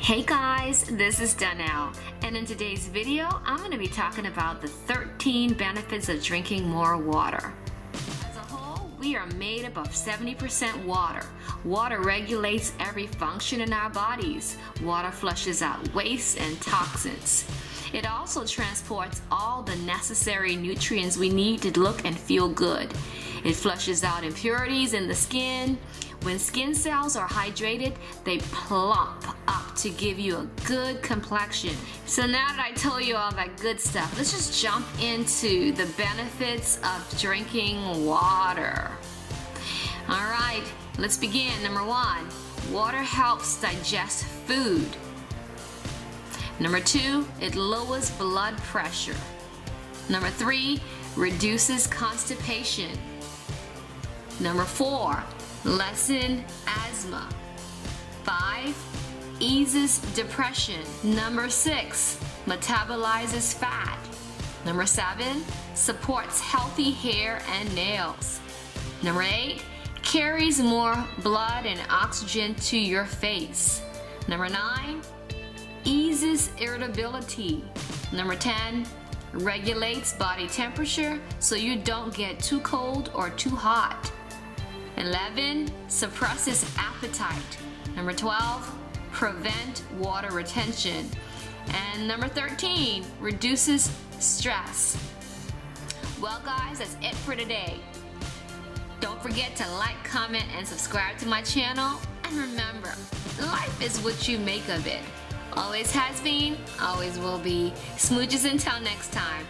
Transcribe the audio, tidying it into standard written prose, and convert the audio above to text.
Hey guys, this is Donnell, and in today's video, I'm going to be talking about the 13 benefits of drinking more water. As a whole, we are made up of 70% water. Water regulates every function in our bodies. Water flushes out waste and toxins. It also transports all the necessary nutrients we need to look and feel good. It flushes out impurities in the skin. When skin cells are hydrated, they plump up to give you a good complexion. So now that I told you all that good stuff, let's just jump into the benefits of drinking water. All right, let's begin. Number 1, water helps digest food. Number 2, it lowers blood pressure. Number 3, reduces constipation. Number 4, lessen asthma. 5, eases depression. Number 6, metabolizes fat. Number 7, supports healthy hair and nails. Number 8, carries more blood and oxygen to your face. Number 9, eases irritability. Number 10, regulates body temperature so you don't get too cold or too hot. 11, suppresses appetite. Number 12, prevent water retention. And number 13, reduces stress. Well guys, that's it for today. Don't forget to like, comment, and subscribe to my channel. And remember, life is what you make of it. Always has been, always will be. Smooches until next time.